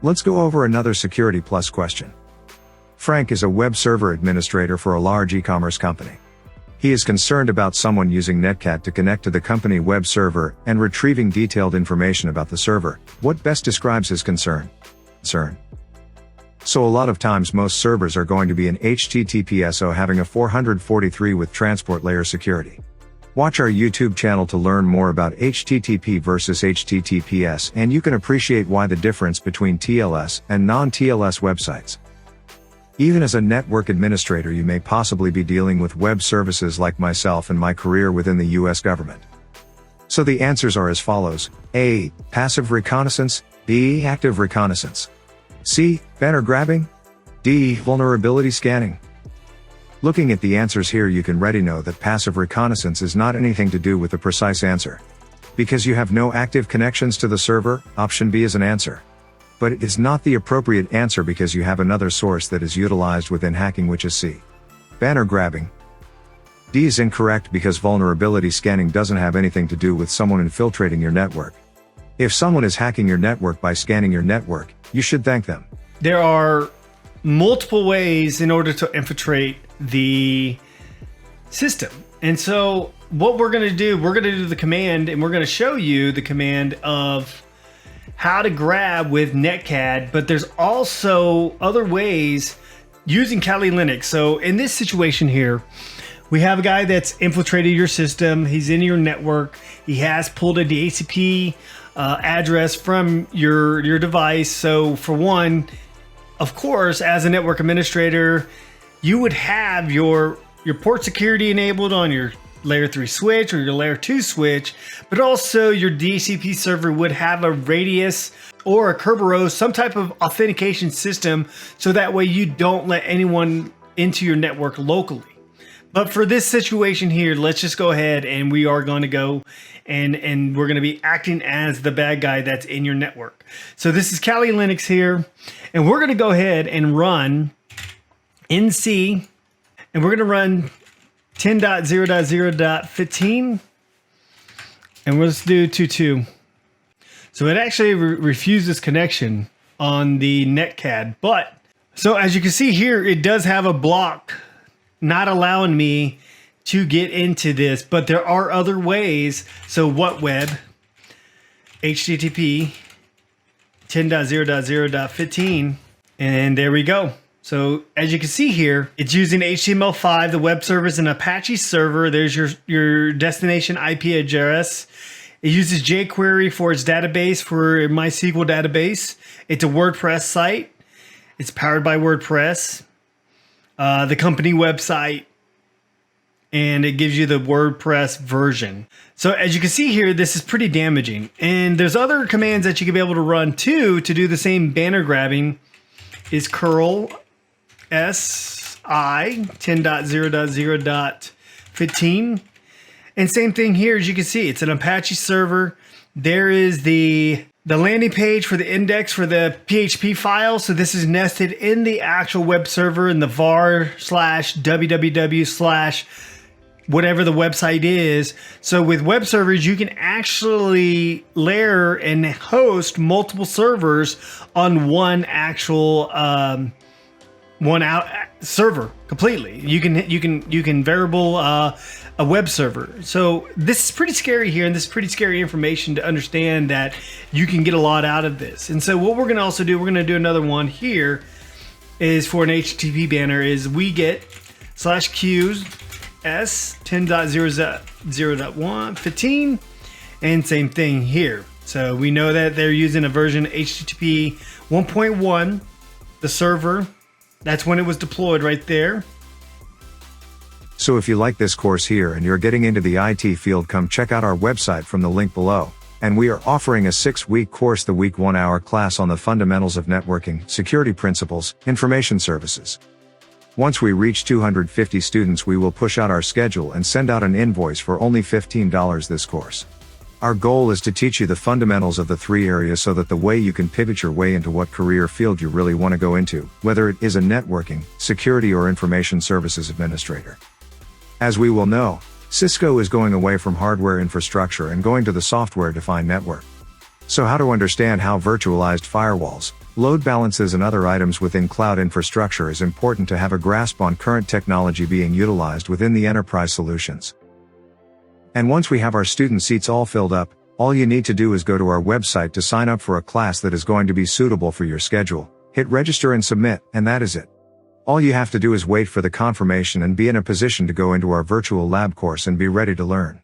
Let's go over another Security Plus question. Frank is a web server administrator for a large e-commerce company. He is concerned about someone using Netcat to connect to the company web server and retrieving detailed information about the server. What best describes his concern? So a lot of times most servers are going to be an HTTPS having a 443 with transport layer security. Watch our YouTube channel to learn more about HTTP versus HTTPS, and you can appreciate why the difference between TLS and non-TLS websites. Even as a network administrator, you may possibly be dealing with web services like myself in my career within the US government. So the answers are as follows: A. Passive reconnaissance. B. Active reconnaissance. C. Banner grabbing. D. Vulnerability scanning. Looking at the answers here, you can already know that passive reconnaissance is not anything to do with the precise answer. Because you have no active connections to the server, option B is an answer. But it is not the appropriate answer because you have another source that is utilized within hacking, which is C. Banner grabbing. D is incorrect because vulnerability scanning doesn't have anything to do with someone infiltrating your network. If someone is hacking your network by scanning your network, you should thank them. There are multiple ways in order to infiltrate the system. And so what we're going to do the command, and we're going to show you the command of how to grab with Netcat, but there's also other ways using Kali Linux. So in this situation here, we have a guy that's infiltrated your system. He's in your network. He has pulled a DHCP address from your device. So for one, of course, as a network administrator, you would have your port security enabled on your layer 3 switch or your layer 2 switch, but also your DHCP server would have a radius or a Kerberos, some type of authentication system, so that way you don't let anyone into your network locally. But for this situation here, let's just go ahead and we are going to go and we're going to be acting as the bad guy that's in your network. So this is Kali Linux here, and we're going to go ahead and run NC, and we're going to run 10.0.0.15, and let's do 2.2. So it actually refuses connection on the Netcat, but so as you can see here, it does have a block not allowing me to get into this, but there are other ways. So what web, HTTP 10.0.0.15, and there we go. So as you can see here, it's using HTML5, the web server is an Apache server. There's your destination IP address. It uses jQuery for its database, for MySQL database. It's a WordPress site. It's powered by WordPress, the company website, and it gives you the WordPress version. So as you can see here, this is pretty damaging. And there's other commands that you can be able to run too to do the same banner grabbing. Is curl si 10.0.0.15. And same thing here, as you can see, it's an Apache server. There is the landing page for the index for the PHP file. So this is nested in the actual web server in the var/www/ whatever the website is. So with web servers, you can actually layer and host multiple servers on one actual server completely. You can variable a web server. So this is pretty scary here, and this is pretty scary information to understand that you can get a lot out of this. And so what we're going to also do, we're going to do another one here, is for an HTTP banner, is we get /qs 10.0.0.15, and same thing here. So we know that they're using a version HTTP 1.1, the server. That's when it was deployed right there. So if you like this course here and you're getting into the IT field, come check out our website from the link below. And we are offering a 6-week course, the week 1-hour class on the fundamentals of networking, security principles, information services. Once we reach 250 students, we will push out our schedule and send out an invoice for only $15 this course. Our goal is to teach you the fundamentals of the 3 areas so that the way you can pivot your way into what career field you really want to go into, whether it is a networking, security, or information services administrator. As we will know, Cisco is going away from hardware infrastructure and going to the software-defined network. So how to understand how virtualized firewalls, Load balances and other items within cloud infrastructure is important to have a grasp on current technology being utilized within the enterprise solutions. And once we have our student seats all filled up, all you need to do is go to our website to sign up for a class that is going to be suitable for your schedule, hit register and submit, and that is it. All you have to do is wait for the confirmation and be in a position to go into our virtual lab course and be ready to learn.